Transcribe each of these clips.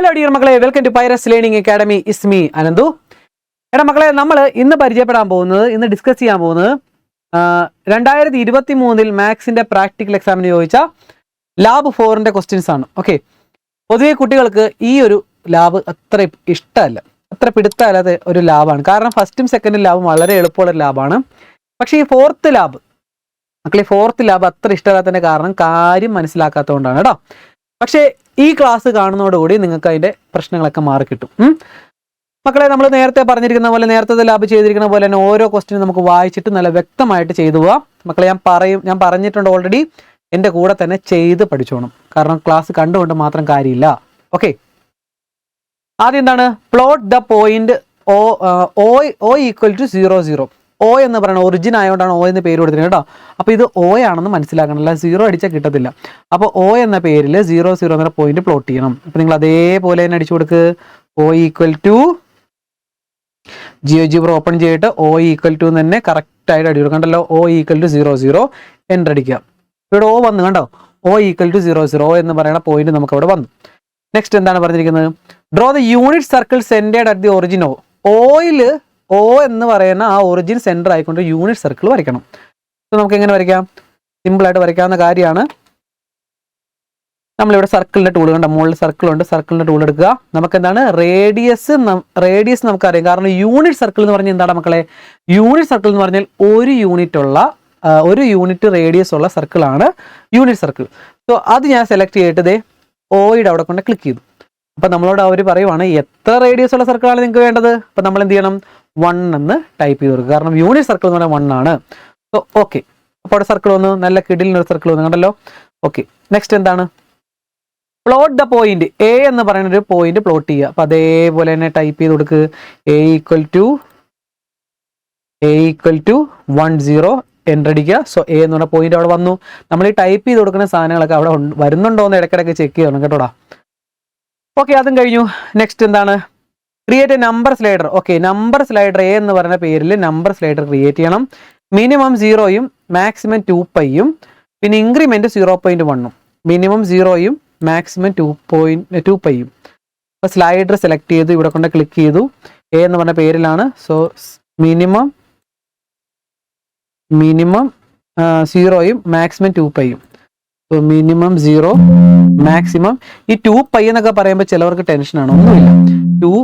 Hello dear മക്കളെ, welcome to Pyrus learning academy. It's me Ananthu. എടാ മക്കളെ, നമ്മൾ ഇന്ന് പരിചയപ്പെടാൻ പോകുന്നത്, ഇന്ന് ഡിസ്കസ് ചെയ്യാൻ പോകുന്നത് 2023 മാത്സിന്റെ പ്രാക്ടിക്കൽ എക്സാമിന് ചോദിച്ച ലാബ് 4ന്റെ ക്വസ്റ്റ്യൻസ് ആണ്. ഓക്കെ, പൊതുവെ കുട്ടികൾക്ക് ഈ ഒരു ലാബ് അത്ര ഇഷ്ടമല്ല, അത്ര പിടുത്തമല്ലാത്ത ഒരു ലാബാണ്. കാരണം ഫസ്റ്റും സെക്കൻഡും ലാബും വളരെ എളുപ്പമുള്ള ലാബാണ്. പക്ഷേ ഈ ഫോർത്ത് ലാബ് അത്ര ഇഷ്ടമല്ലാത്തതിന്റെ കാരണം കാര്യം മനസ്സിലാക്കാത്തതുകൊണ്ടാണ് കേട്ടോ. പക്ഷേ ഈ ക്ലാസ് കാണുന്നതോടുകൂടി നിങ്ങൾക്ക് അതിൻ്റെ പ്രശ്നങ്ങളൊക്കെ മാറി കിട്ടും. മക്കളെ, നമ്മൾ നേരത്തെ പറഞ്ഞിരിക്കുന്ന പോലെ, നേരത്തെ ലാബ് ചെയ്തിരിക്കുന്ന പോലെ തന്നെ ഓരോ ക്വസ്റ്റ്യനും നമുക്ക് വായിച്ചിട്ട് നല്ല വ്യക്തമായിട്ട് ചെയ്തു പോവാം. മക്കളെ, ഞാൻ പറഞ്ഞിട്ടുണ്ട് ഓൾറെഡി, എൻ്റെ കൂടെ തന്നെ ചെയ്ത് പഠിച്ചോണം. കാരണം ക്ലാസ് കണ്ടുകൊണ്ട് മാത്രം കാര്യമില്ല. ഓക്കെ, ആദ്യം എന്താണ്? Plot the point O equal to 0 0. O എന്ന് പറയുന്നത് ഒറിജിൻ ആയതുകൊണ്ടാണ് O എന്ന് പേര് കൊടുത്തിരിക്കുന്നത് കേട്ടോ. അപ്പോൾ ഇത് O ആണെന്ന് മനസ്സിലാക്കണമല്ല, 0 അടിച്ചാൽ കിട്ടത്തില്ല. അപ്പോൾ O എന്ന പേരിൽ 0 0 എന്ന പോയിന്റ് പ്ലോട്ട് ചെയ്യണം. അപ്പോൾ നിങ്ങൾ അതേപോലെ തന്നെ അടിച്ചു കൊടുക്ക്. O equal to GeoGebra open ചെയ്തിട്ട് O ഈക്വൽ ടു തന്നെ കറക്റ്റായിട്ട് അടി കൊടുക്കണ്ടല്ലോ. O ഈക്വൽ ടു 0 0 എൻ്റർ അടിക്കുക. ഇവിടെ O വന്നു കണ്ടോ. O ഈക്വൽ ടു 0 0 എന്ന് പറയുന്ന പോയിന്റ് നമുക്ക് അവിടെ വന്നു. നെക്സ്റ്റ് എന്താണ് പറഞ്ഞിരിക്കുന്നത്? Draw the unit circle centred at the origin O എന്ന് പറയുന്ന ആ ഒറിജിൻ സെൻറ്റർ ആയിക്കൊണ്ട് യൂണിറ്റ് സർക്കിൾ വരയ്ക്കണം. സോ നമുക്ക് എങ്ങനെ വരയ്ക്കാം? സിമ്പിളായിട്ട് വരയ്ക്കാവുന്ന കാര്യമാണ്. നമ്മളിവിടെ സർക്കിളിൻ്റെ ടൂൾ കണ്ട, മുകളിൽ സർക്കിളുണ്ട്, സർക്കിളിൻ്റെ ടൂൾ എടുക്കുക. നമുക്ക് എന്താണ് റേഡിയസ് നമുക്കറിയാം. കാരണം യൂണിറ്റ് സർക്കിൾ എന്ന് പറഞ്ഞാൽ എന്താണ് മക്കളെ? യൂണിറ്റ് സർക്കിൾ എന്ന് പറഞ്ഞാൽ ഒരു യൂണിറ്റ് റേഡിയസ് ഉള്ള സർക്കിളാണ് യൂണിറ്റ് സർക്കിൾ. സോ അത് ഞാൻ സെലക്ട് ചെയ്തിട്ട് ഓയുടെ അവിടെ കൊണ്ട് ക്ലിക്ക് ചെയ്തു. അപ്പം നമ്മളോട് അവർ പറയുവാണ് എത്ര റേഡിയസ് ഉള്ള സർക്കിളാണ് നിങ്ങൾക്ക് വേണ്ടത്. അപ്പം നമ്മൾ എന്ത് ചെയ്യണം? 1 എന്ന് ടൈപ്പ് ചെയ്ത് കൊടുക്കുക. കാരണം യൂണിറ്റ് സർക്കിൾ എന്ന് പറഞ്ഞാൽ 1 ആണ്. സോ ഓക്കെ, അപ്പോൾ അവിടെ സർക്കിൾ വന്നു, നല്ല കിടിലിനൊരു സർക്കിൾ വന്നു കണ്ടല്ലോ. ഓക്കെ, നെക്സ്റ്റ് എന്താണ്? പ്ലോട്ട് ദ പോയിന്റ് എ എന്ന് പറയുന്ന ഒരു പോയിന്റ് പ്ലോട്ട് ചെയ്യുക. അപ്പോൾ അതേപോലെ തന്നെ ടൈപ്പ് ചെയ്ത് കൊടുക്കുക. എ ഈക്വൽ ടു 1 0 എൻ്റർ അടിക്കുക. സോ എ എന്ന് പറഞ്ഞ പോയിന്റ് അവിടെ വന്നു. നമ്മൾ ഈ ടൈപ്പ് ചെയ്ത് കൊടുക്കുന്ന സാധനങ്ങളൊക്കെ അവിടെ വരുന്നുണ്ടോ എന്ന് ഇടയ്ക്കിടയ്ക്ക് ചെക്ക് ചെയ്യണം കേട്ടോടാ. ഓക്കെ, അതും കഴിഞ്ഞു. നെക്സ്റ്റ് എന്താണ്? Create a number slider. Okay, number slider A എന്ന് പറയുന്ന പേരിൽ നമ്പർ സ്ലൈഡർ ക്രിയേറ്റ് ചെയ്യണം. മിനിമം 0യും മാക്സിമം 2πയും പിന്നെ ഇൻക്രിമെന്റ് 0.1ഉം. മിനിമം 0യും മാക്സിമം 2πയും. അപ്പോൾ സ്ലൈഡർ സെലക്ട് ചെയ്തു, ഇവിടെ കൊണ്ട് ക്ലിക്ക് ചെയ്തു. എ എന്ന് പറഞ്ഞ പേരിലാണ്. സോ മിനിമം 0യും മാക്സിമം 2πയും. So minimum 0 maximum. ഈ 2π എന്നൊക്കെ പറയുമ്പോൾ ചിലവർക്ക് ടെൻഷനാണ്. ഒന്നുമില്ല, 2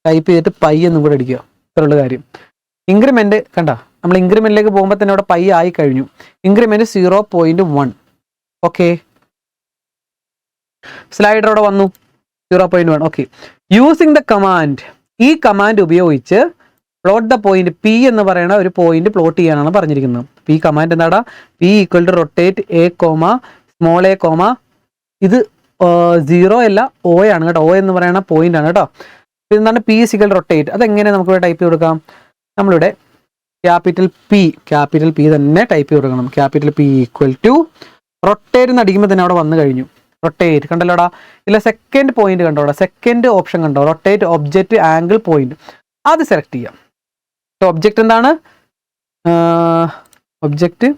ടൈപ്പ് ചെയ്തിട്ട് പൈ എന്നും കൂടെ അടിക്കുക. ഇത്രയുള്ള കാര്യം. ഇൻക്രിമെന്റ് കണ്ട, നമ്മൾ ഇൻക്രിമെന്റിലേക്ക് പോകുമ്പോൾ തന്നെ അവിടെ പൈ ആയി കഴിഞ്ഞു. ഇൻക്രിമെന്റ് 0.1. ഓക്കെ, സ്ലൈഡർ അവിടെ വന്നു 0.1. Okay, using the command. ഈ കമാൻഡ് ഉപയോഗിച്ച് പ്ലോട്ട് ദ പോയിന്റ് പി എന്ന് പറയുന്ന ഒരു പോയിന്റ് പ്ലോട്ട് ചെയ്യാനാണ് പറഞ്ഞിരിക്കുന്നത്. ഈ കമാൻഡ് എന്താടാ? P equal to rotate A comma small A comma, ഇത് 0 അല്ല O ആണ് കേട്ടോ. O എന്ന് പറയുന്ന പോയിന്റ് ആണ് കേട്ടോ. എന്താണ്? P equal rotate. അതെങ്ങനെ നമുക്ക് ടൈപ്പ് ചെയ്ത് കൊടുക്കാം? നമ്മളിവിടെ ക്യാപിറ്റൽ പി തന്നെ ടൈപ്പ് ചെയ്ത് കൊടുക്കണം. Capital P equal to rotate എന്ന് അടിക്കുമ്പോൾ തന്നെ അവിടെ വന്നു കഴിഞ്ഞു. റൊട്ടേറ്റ് കണ്ടല്ലോടാ. ഇല്ല, സെക്കൻഡ് പോയിന്റ് കണ്ടോടാ, സെക്കൻഡ് ഓപ്ഷൻ കണ്ടോ? Rotate object angle point. അത് സെലക്ട് ചെയ്യാം. ഒബ്ജക്റ്റ് എന്താണ്? ഒബ്ജക്റ്റ്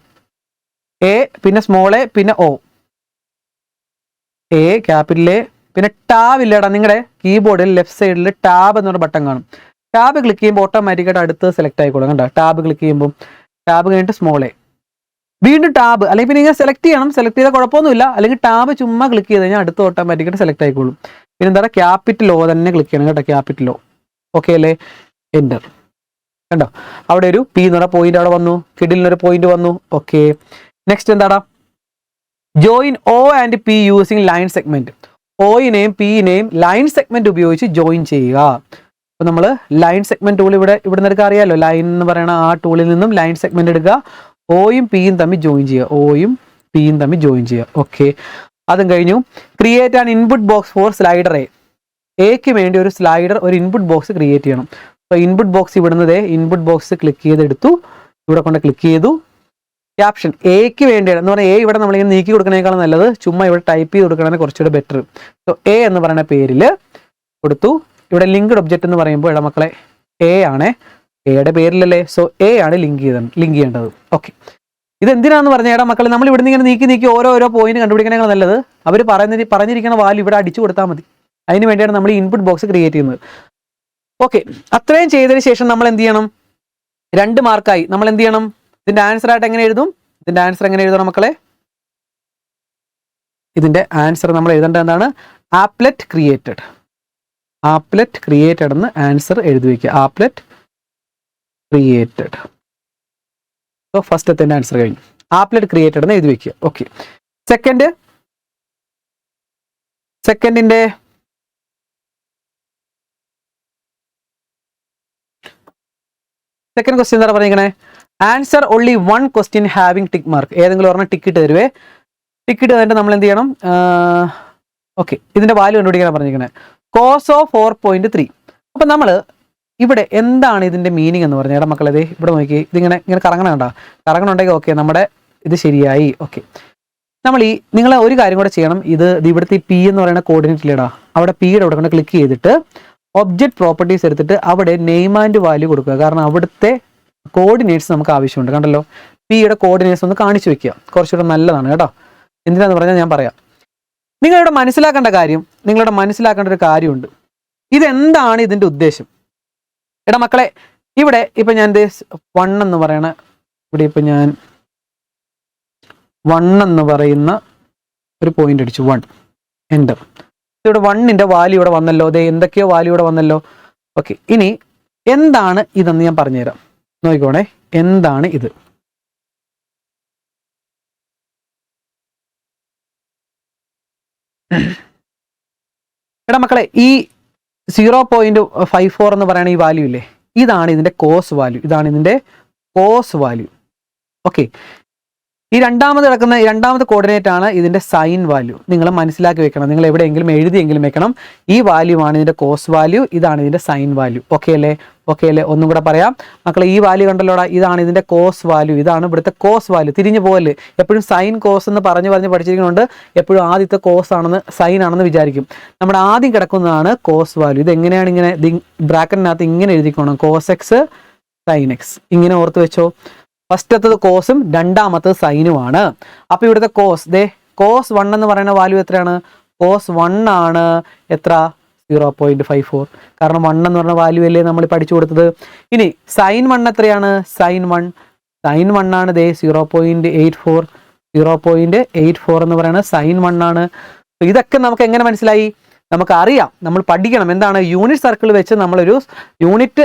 എ പിന്നെ സ്മോൾ എ പിന്നെ O. എ ക്യാപിറ്റൽ എ പിന്നെ ടാബ് ഇല്ലടാ. നിങ്ങളുടെ കീബോർഡിൽ ലെഫ്റ്റ് സൈഡിൽ ടാബ് എന്നൊരു ബട്ടൺ കാണും. ടാബ് ക്ലിക്ക് ചെയ്യുമ്പോൾ ഓട്ടോമാറ്റിക്കായിട്ട് അടുത്ത് സെലക്ട് ആയിക്കോളും കണ്ടോ. ടാബ് ക്ലിക്ക് ചെയ്യുമ്പോൾ ടാബ് കഴിഞ്ഞിട്ട് സ്മോൾ എ, വീണ്ടും ടാബ്. അല്ലെങ്കിൽ പിന്നെ നിങ്ങൾ സെലക്ട് ചെയ്യണം. സെലക്ട് ചെയ്താൽ കുഴപ്പമൊന്നുമില്ല. അല്ലെങ്കിൽ ടാബ് ചുമ്മാ ക്ലിക്ക് ചെയ്ത് കഴിഞ്ഞാൽ അടുത്ത് ഓട്ടോമാറ്റിക്കായിട്ട് സെലക്ട് ആയിക്കോളും. പിന്നെ എന്താ പറയുക? ക്യാപിറ്റൽ O തന്നെ ക്ലിക്ക് ചെയ്യണം കേട്ടോ. Capital O. ഓക്കെ അല്ലേ? എൻ്റർ കണ്ടോ. അവിടെ ഒരു പി എന്ന് പറഞ്ഞ പോയിന്റ് അവിടെ വന്നു. കിഡിലിനൊരു പോയിന്റ് വന്നു. ഓക്കെ, നെക്സ്റ്റ് എന്താടാ? Join O and P using line segment. ഓയിനെയും പിന്നെയും ലൈൻ സെഗ്മെന്റ് ഉപയോഗിച്ച് ജോയിൻ ചെയ്യുക. അപ്പോൾ നമ്മൾ ലൈൻ സെഗ്മെന്റ് ടൂൾ ഇവിടെ നിനക്ക് അറിയാമല്ലോ. ലൈൻ എന്ന് പറയുന്ന ആ ടൂളിൽ നിന്നും ലൈൻ സെഗ്മെന്റ് എടുക്കുക. ഓയും പിയും തമ്മിൽ ജോയിൻ ചെയ്യുക. ഓക്കെ, അതും കഴിഞ്ഞു. Create an input box for slider എക്ക് വേണ്ടി ഒരു ഇൻപുട്ട് ബോക്സ് ക്രിയേറ്റ് ചെയ്യണം. അപ്പോൾ ഇൻപുട്ട് ബോക്സ് ഇവിടുന്ന് ഇൻപുട്ട് ബോക്സ് ക്ലിക്ക് ചെയ്തെടുത്തു. ഇവിടെ കൊണ്ട് ക്ലിക്ക് ചെയ്തു. ക്യാപ്ഷൻ എക്ക് വേണ്ടിയാണ് എന്ന് പറഞ്ഞാൽ ഇവിടെ നമ്മളിങ്ങനെ നീക്കി കൊടുക്കുന്നതിനേക്കാളും നല്ലത് ചുമ്മാ ഇവിടെ ടൈപ്പ് ചെയ്ത് കൊടുക്കണതാണ് കുറച്ചുകൂടെ ബെറ്റർ. സോ എ എന്ന് പറയുന്ന പേരിൽ കൊടുത്തു. ഇവിടെ ലിങ്ക്ഡ് ഒബ്ജക്റ്റ് എന്ന് പറയുമ്പോൾ ഇടമക്കളെ എ ആണ്. എയുടെ പേരിലല്ലേ. സോ എ ആണ് ലിങ്ക് ചെയ്യേണ്ടത്. ഓക്കെ, ഇതെന്തിനാന്ന് പറഞ്ഞാൽ മക്കളെ, നമ്മൾ ഇവിടെ നിന്ന് ഇങ്ങനെ നീക്കി ഓരോ പോയിന്റ് കണ്ടുപിടിക്കണേക്കാൾ നല്ലത് അവർ പറഞ്ഞിരിക്കുന്ന വാല്യൂ ഇവിടെ അടിച്ചു കൊടുത്താൽ മതി. അതിന് വേണ്ടിയാണ് നമ്മൾ ഈ ഇൻപുട്ട് ബോക്സ് ക്രിയേറ്റ് ചെയ്യുന്നത്. ഓക്കെ, അത്രയും ചെയ്തതിന് ശേഷം നമ്മൾ എന്ത് ചെയ്യണം? 2 മാർക്കായി. നമ്മൾ എന്ത് ചെയ്യണം? ഇതിന്റെ ആൻസർ ആയിട്ട് എങ്ങനെ എഴുതും? ഇതിന്റെ ആൻസർ എങ്ങനെ എഴുതണം മക്കളെ? ഇതിന്റെ ആൻസർ നമ്മൾ എഴുതേണ്ടത് എന്താണ്? Applet created. ആപ്ലെറ്റ് ക്രിയേറ്റഡ് എന്ന് ആൻസർ എഴുതി വയ്ക്കുക. Applet created. സോ ഫസ്റ്റത്തെ ആൻസർ കഴിഞ്ഞു. ആപ്ലെറ്റ് ക്രിയേറ്റഡ് എന്ന് എഴുതി വയ്ക്കുക. ഓക്കെ, സെക്കൻഡിന്റെ സെക്കൻഡ് ക്വസ്റ്റ്യൻ എന്താ പറഞ്ഞിരിക്കണേ? Answer only 1 question having tick mark. ഏതെങ്കിലും ഒരെണ്ണം ടിക്ക് ഇട്ട് തരുവേ. ടിക്ക് ഇട്ട് തന്നിട്ട് നമ്മൾ എന്ത് ചെയ്യണം? ഓക്കെ, ഇതിന്റെ വാല്യൂ കണ്ടുപിടിക്കാനാണ് പറഞ്ഞിരിക്കുന്നത്. Cos of 4.3. അപ്പം നമ്മൾ ഇവിടെ എന്താണ് ഇതിന്റെ മീനിങ് എന്ന് പറഞ്ഞാൽ മക്കളെ ഇവിടെ നോക്കി, ഇതിങ്ങനെ കറങ്ങണ കണ്ടോ? കറങ്ങണുണ്ടെങ്കിൽ ഓക്കെ, നമ്മുടെ ഇത് ശരിയായി. ഓക്കെ, നമ്മൾ നിങ്ങൾ ഒരു കാര്യം കൂടെ ചെയ്യണം. ഇവിടുത്തെ പി എന്ന് പറയുന്ന കോർഡിനേറ്റ് ഇല്ലടാ, അവിടെ പിയുടെ അവിടെ കൊണ്ട് ക്ലിക്ക് ചെയ്തിട്ട് ഒബ്ജക്റ്റ് പ്രോപ്പർട്ടീസ് എടുത്തിട്ട് അവിടെ നെയിം ആൻഡ് വാല്യൂ കൊടുക്കുക. കാരണം അവിടുത്തെ കോർഡിനേറ്റ്സ് നമുക്ക് ആവശ്യമുണ്ട്. കണ്ടല്ലോ, പിയുടെ കോർഡിനേറ്റ്സ് ഒന്ന് കാണിച്ചു വെക്കുക, കുറച്ചുകൂടെ നല്ലതാണ് കേട്ടോ. എന്തിനാന്ന് പറഞ്ഞാൽ ഞാൻ പറയാം. നിങ്ങളിവിടെ മനസ്സിലാക്കേണ്ട ഒരു കാര്യമുണ്ട്. ഇതെന്താണ് ഇതിന്റെ ഉദ്ദേശം? എടാ മക്കളെ, ഇവിടെ ഇപ്പൊ ഞാൻ 1 എന്ന് പറയണ, ഇവിടെ ഇപ്പൊ ഞാൻ 1 എന്ന് പറയുന്ന ഒരു പോയിന്റ് അടിച്ചു. 1 എൻ്റർ. ഇവിടെ 1ന്റെ വാല്യൂ ഇവിടെ വന്നല്ലോ. എന്തൊക്കെയോ വാല്യൂ ഇവിടെ വന്നല്ലോ. ഓക്കെ, ഇനി എന്താണ് ഇതെന്ന് ഞാൻ പറഞ്ഞുതരാം. നോക്കിക്കോണേ, എന്താണ് ഇത്? എടാ മക്കളെ, ഈ 0.54 എന്ന് പറയുന്ന ഈ വാല്യൂ ഇല്ലേ, ഇതാണ് ഇതിന്റെ കോസ് വാല്യൂ. ഓക്കെ, ഈ രണ്ടാമത്തെ കോർഡിനേറ്റ് ആണ് ഇതിന്റെ സൈൻ വാല്യൂ. നിങ്ങൾ മനസ്സിലാക്കി വെക്കണം. നിങ്ങൾ എവിടെയെങ്കിലും എഴുതിയെങ്കിലും വെക്കണം. ഈ വാല്യൂ ആണ് ഇതിന്റെ കോസ് വാല്യൂ, ഇതാണ് ഇതിന്റെ സൈൻ വാല്യൂ. ഓക്കെ അല്ലേ? ഒന്നും കൂടെ പറയാം മക്കളെ. ഈ വാല്യൂ കണ്ടല്ലോടാ, ഇതാണ് ഇതിന്റെ കോസ് വാല്യൂ, ഇതാണ് ഇവിടുത്തെ കോസ് വാല്യൂ. തിരിഞ്ഞു പോകല്ലേ, എപ്പോഴും സൈൻ കോസ് എന്ന് പറഞ്ഞ് പഠിച്ചിരിക്കുന്നുണ്ട്. എപ്പോഴും ആദ്യത്തെ കോസ് ആണെന്ന്, സൈൻ ആണെന്ന് വിചാരിക്കും. നമ്മുടെ ആദ്യം കിടക്കുന്നതാണ് കോസ് വാല്യൂ. ഇത് എങ്ങനെയാണ്? ഇങ്ങനെ ബ്രാക്കറ്റിനകത്ത് ഇങ്ങനെ എഴുതിക്കോണം, കോസ് എക്സ് സൈൻ എക്സ്. ഇങ്ങനെ ഓർത്ത് വെച്ചോ. ഫസ്റ്റത്തത് കോസും രണ്ടാമത്തത് സൈനുമാണ്. അപ്പൊ ഇവിടുത്തെ കോസ് 1 എന്ന് പറയുന്ന വാല്യൂ എത്രയാണ്? കോസ് 1 ആണ്. എത്ര? 0.54. കാരണം 1 എന്ന് പറഞ്ഞ വാല്യൂ അല്ലേ നമ്മൾ പഠിച്ചു കൊടുത്തത്. ഇനി സൈൻ 1 എത്രയാണ്? സൈൻ 1 ആണ് 0.84. 0.84 എന്ന് പറയുന്നത് സൈൻ 1 ആണ്. ഇതൊക്കെ നമുക്ക് എങ്ങനെ മനസ്സിലായി? നമുക്കറിയാം, നമ്മൾ പഠിക്കണം. എന്താണ്? യൂണിറ്റ് സർക്കിൾ വെച്ച് നമ്മളൊരു യൂണിറ്റ്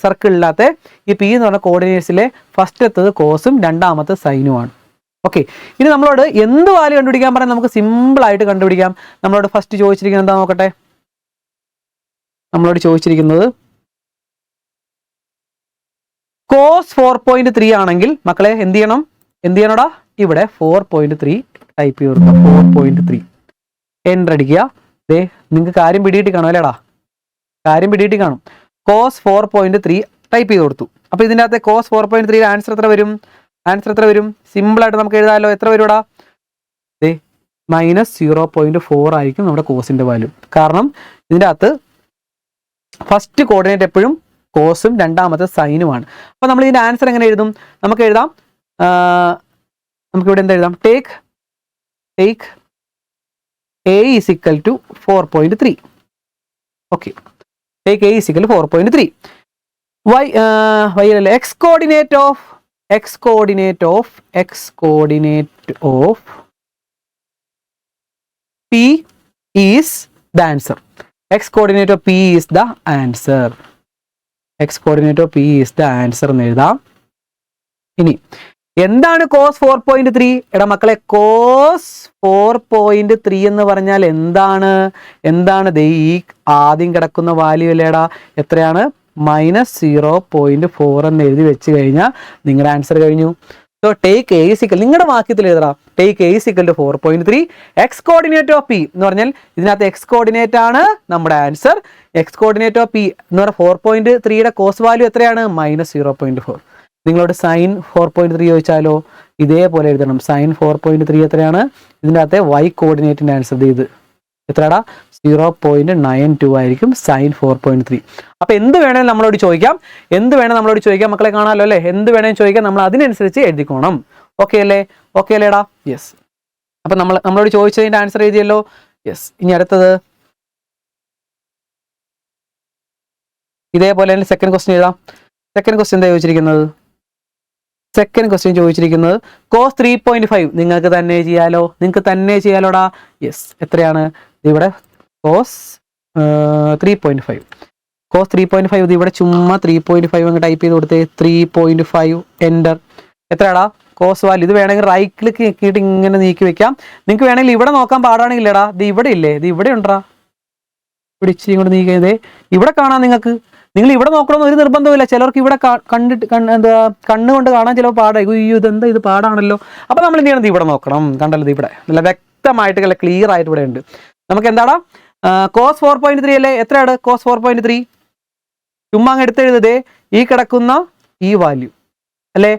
സർക്കിളിനകത്തെ ഈ പി എന്ന് പറഞ്ഞ കോർഡിനേറ്റ്സിലെ ഫസ്റ്റത്തത് കോസും രണ്ടാമത്തെ സൈനുമാണ്. ഓക്കെ, ഇനി നമ്മളോട് എന്ത് വാല്യൂ കണ്ടുപിടിക്കാൻ പറഞ്ഞാൽ നമുക്ക് സിമ്പിൾ ആയിട്ട് കണ്ടുപിടിക്കാം. നമ്മളോട് ഫസ്റ്റ് ചോദിച്ചിരിക്കുന്നത് എന്താ നോക്കട്ടെ. നമ്മളോട് ചോദിച്ചിരിക്കുന്നത് കോസ് 4.3 ആണെങ്കിൽ മക്കളെ എന്ത് ചെയ്യണോടാ? ഇവിടെ 4.3 ടൈപ്പ് ചെയ്ത് കൊടുക്കുക. 4.3 എൻ്റർ അടിക്കുക. നിങ്ങൾക്ക് കാര്യം പിടിയിട്ട് കാണും അല്ലേടാ? കാര്യം പിടിയിട്ട് കാണും. കോസ് 4.3 ടൈപ്പ് ചെയ്ത് കൊടുത്തു. അപ്പൊ ഇതിൻ്റെ അകത്തെ കോസ് 4.3 ആൻസർ എത്ര വരും? സിമ്പിൾ ആയിട്ട് നമുക്ക് എഴുതാമല്ലോ. എത്ര വരുടാ? -0.4 ആയിരിക്കും നമ്മുടെ കോസിന്റെ വാല്യൂ. കാരണം ഇതിൻ്റെ അകത്ത് ഫസ്റ്റ് കോർഡിനേറ്റ് എപ്പോഴും കോസും രണ്ടാമത്തെ സൈനുമാണ്. അപ്പൊ നമ്മൾ ഇതിന്റെ ആൻസർ എങ്ങനെ എഴുതും? നമുക്ക് എഴുതാം, നമുക്കിവിടെ എന്താ എഴുതാം? Take A is equal to 4.3. Okay, take A is equal to 4.3. Y x coordinate of P is the answer. X coordinate of P is the answer. എന്ന് എഴുതാം. ഇനി എന്താണ് കോസ് 4.3? എടാ മക്കളെ, കോസ് 4.3 എന്ന് പറഞ്ഞാൽ എന്താണ്? ഈ ആദ്യം കിടക്കുന്ന വാല്യൂ അല്ലേടാ? എത്രയാണ്? -0.4 എന്ന് എഴുതി വെച്ച് കഴിഞ്ഞാൽ നിങ്ങളുടെ ആൻസർ കഴിഞ്ഞു. So take A is equal, നിങ്ങളുടെ വാക്യത്തിൽ എഴുതാം, take A is equal to 4.3. X coordinate of P എന്ന് പറഞ്ഞാൽ ഇതിനകത്ത് എക്സ് കോർഡിനേറ്റ് ആണ് നമ്മുടെ answer. X coordinate of P എന്ന് പറഞ്ഞാൽ 4.3യുടെ കോസ് വാല്യൂ എത്രയാണ്? -0.4. നിങ്ങളോട് സൈൻ 4.3 ചോദിച്ചാലോ? ഇതേപോലെ എഴുതണം. സൈൻ 4.3 എത്രയാണ്? ഇതിൻ്റെ അകത്തെ വൈ കോർഡിനേറ്റിന്റെ ആൻസർ ഇത് എത്രടാ? 0.92 ആയിരിക്കും സൈൻ 4.3. അപ്പൊ എന്ത് വേണമെങ്കിലും നമ്മളോട് ചോദിക്കാം. മക്കളെ കാണാമല്ലോ അല്ലേ? എന്ത് വേണമെങ്കിലും ചോദിക്കാം, നമ്മൾ അതിനനുസരിച്ച് എഴുതിക്കോണം. ഓക്കെ അല്ലേടാ? യെസ്. അപ്പൊ നമ്മളോട് ചോദിച്ചതിന്റെ ആൻസർ എഴുതിയല്ലോ. യെസ്. ഇനി അടുത്തത് ഇതേപോലെ തന്നെ സെക്കൻഡ് ക്വസ്റ്റ്യൻ എഴുതാം. സെക്കൻഡ് ക്വസ്റ്റ്യൻ എന്താ ചോദിച്ചിരിക്കുന്നത്? സെക്കൻഡ് ക്വസ്റ്റ്യൻ ചോദിച്ചിരിക്കുന്നത് കോസ് 3.5. നിങ്ങൾക്ക് തന്നെ ചെയ്യാലോടാ. യെസ്, എത്രയാണ് ഇവിടെ? കോസ് 3.5. കോസ് 3.5 ഇത് ഇവിടെ ചുമ്മാ 3.5 അങ്ങ് ടൈപ്പ് ചെയ്ത് കൊടുത്തേ. 3.5 എൻ്റർ. എത്രയാടാ cos value? ഇത് വേണമെങ്കിൽ റൈറ്റ് ക്ലിക്ക് ഞെക്കിയിട്ട് ഇങ്ങനെ നീക്കി വെക്കാം. നിങ്ങൾക്ക് വേണമെങ്കിൽ ഇവിടെ നോക്കാൻ പാടാണെങ്കിലേടാ, ഇത് ഇവിടെ ഇല്ലേ, ഇത് ഇവിടെ ഉണ്ടാ, ഇവിടെ ഇച്ചിരി ഇങ്ങോട്ട് നീക്കിയതേ ഇവിടെ കാണാം നിങ്ങൾക്ക്. നിങ്ങൾ ഇവിടെ നോക്കണമെന്ന് ഒരു നിർബന്ധമില്ല. ചിലർക്ക് ഇവിടെ കണ്ടിട്ട് കണ്ണുകൊണ്ട് കാണാൻ ചിലപ്പോൾ പാടായി. അയ്യോ ഇതെന്താ, ഇത് പാടാണല്ലോ. അപ്പോൾ നമ്മൾ എന്ത് ചെയ്യണം? ഇവിടെ നോക്കണം. കണ്ടല്ലോ, ഇത് ഇവിടെ നല്ല വ്യക്തമായിട്ട് നല്ല ക്ലിയർ ആയിട്ട് ഇവിടെ ഉണ്ട്. നമുക്ക് എന്താടാ കോസ് 4.3 അല്ലേ? എത്രയാണ് കോസ് 4.3? ചുമ്മാ അങ്ങ് എടുത്തെഴുതേ, ഈ കിടക്കുന്ന ഈ വാല്യൂ അല്ലേ.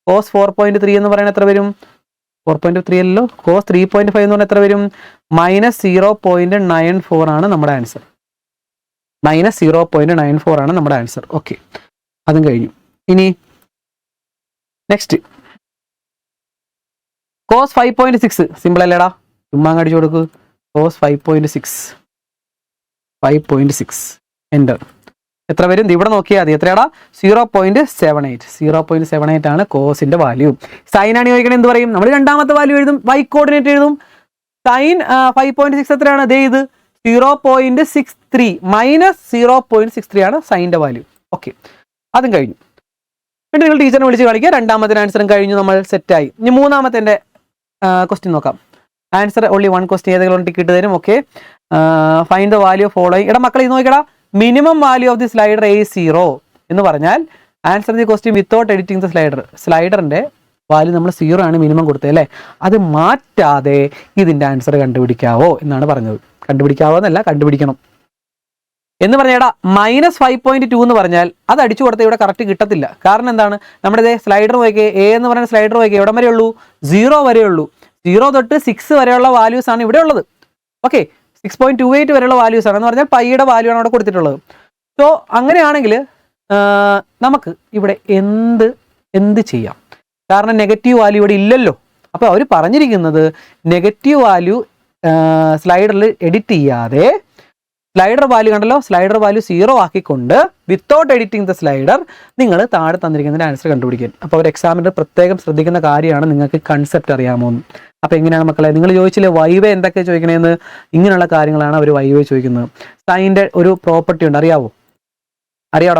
കോസ് 4.3 എന്ന് പറയുന്നത് എത്ര വരും? 4.3 അല്ലല്ലോ, കോസ് 3.5 എന്ന് പറഞ്ഞാൽ എത്ര വരും? -0.94 ആണ് നമ്മുടെ ആൻസർ. -0.94 ആണ് നമ്മുടെ ആൻസർ. ഓക്കെ, അതും കഴിഞ്ഞു. ഇനി നെക്സ്റ്റ് കോസ് 5.6. സിമ്പിൾ അല്ലേടാ, ചുമ്മാ അങ്ങ് അടിച്ചു കൊടുക്കൂ. Cos 5.6 enter. എത്ര വരും? ഇവിടെ നോക്കിയാൽ മതി. എത്രയാടാ? 0.78 ആണ് കോസിന്റെ വാല്യൂ. സൈൻ ആണ് ചോദിക്കണേ, എന്ത് പറയും? നമ്മൾ രണ്ടാമത്തെ വാല്യൂ എഴുതും, y കോർഡിനേറ്റ് എഴുതും. സൈൻ 5.6 എത്രയാണ്? ദേ ഇത് 0.63 -0.63 ആണ് സൈൻ്റെ വാല്യൂ. ഓക്കെ, അതും കഴിഞ്ഞു. പിന്നെ നിങ്ങൾ ടീച്ചറിനെ വിളിച്ച് കളിക്കുക. രണ്ടാമത്തെ ആൻസറും കഴിഞ്ഞു, നമ്മൾ സെറ്റായി. ഇനി മൂന്നാമത്തെ ക്വസ്റ്റ്യൻ നോക്കാം. ആൻസർ ഓൺലി 1 ക്വസ്റ്റ്യൻ ഏതെങ്കിലും ടിക്ക് ഇട്ട് തരും. Okay, find the value of following. എടാ മക്കളെ ഇത് നോക്കിയടാ, minimum value of the slider is 0 എന്ന് പറഞ്ഞാൽ answer the question without editing the slider. സ്ലൈഡറിന്റെ വാല്യൂ നമ്മൾ 0 ആണ് മിനിമം കൊടുത്തത് അല്ലേ. അത് മാറ്റാതെ ഇതിന്റെ ആൻസർ കണ്ടുപിടിക്കാവോ എന്നാണ് പറഞ്ഞത്. കണ്ടുപിടിക്കാവോ എന്നല്ല, കണ്ടുപിടിക്കണം എന്ന് പറഞ്ഞേടാ. -5.2 എന്ന് പറഞ്ഞാൽ അത് അടിച്ചു കൊടുത്താൽ ഇവിടെ കറക്റ്റ് കിട്ടത്തില്ല. കാരണം എന്താണ്? നമ്മുടെ സ്ലൈഡർ നോക്കിയേ, എ എന്ന് പറയുന്ന സ്ലൈഡർ നോക്കിയേ, എവിടം വരെ ഉള്ളൂ? 0 വരെ ഉള്ളൂ. 0 തൊട്ട് 6 വരെയുള്ള വാല്യൂസ് ആണ് ഇവിടെ ഉള്ളത്. ഓക്കെ, 6.28 വരെയുള്ള വാല്യൂസ് ആണ് എന്ന് പറഞ്ഞാൽ പൈയുടെ വാല്യൂ ആണ് അവിടെ കൊടുത്തിട്ടുള്ളത്. സോ അങ്ങനെയാണെങ്കിൽ നമുക്ക് ഇവിടെ എന്ത് ചെയ്യാം? കാരണം നെഗറ്റീവ് വാല്യൂ ഇവിടെ ഇല്ലല്ലോ. അപ്പോൾ അവർ പറഞ്ഞിരിക്കുന്നത് നെഗറ്റീവ് വാല്യൂ സ്ലൈഡറിൽ എഡിറ്റ് ചെയ്യാതെ സ്ലൈഡർ വാല്യൂ കണ്ടല്ലോ, സ്ലൈഡർ വാല്യൂ 0 ആക്കിക്കൊണ്ട് വിത്തൗട്ട് എഡിറ്റിംഗ് ദ സ്ലൈഡർ നിങ്ങൾ താഴെ തന്നിരിക്കുന്നതിൻ്റെ ആൻസർ കണ്ടുപിടിക്കാൻ. അപ്പോൾ ഒരു എക്സാമിൻ്റെ പ്രത്യേകം ശ്രദ്ധിക്കുന്ന കാര്യമാണ് നിങ്ങൾക്ക് കൺസെപ്റ്റ് അറിയാമോ എന്ന്. അപ്പോൾ എങ്ങനെയാണ് മക്കളെ? നിങ്ങൾ ചോദിച്ചില്ലേ വൈവേ എന്തൊക്കെ ചോദിക്കണേന്ന്? ഇങ്ങനെയുള്ള കാര്യങ്ങളാണ് അവർ വൈവേ ചോദിക്കുന്നത്. സൈൻ്റെ ഒരു പ്രോപ്പർട്ടി ഉണ്ട്, അറിയാവോ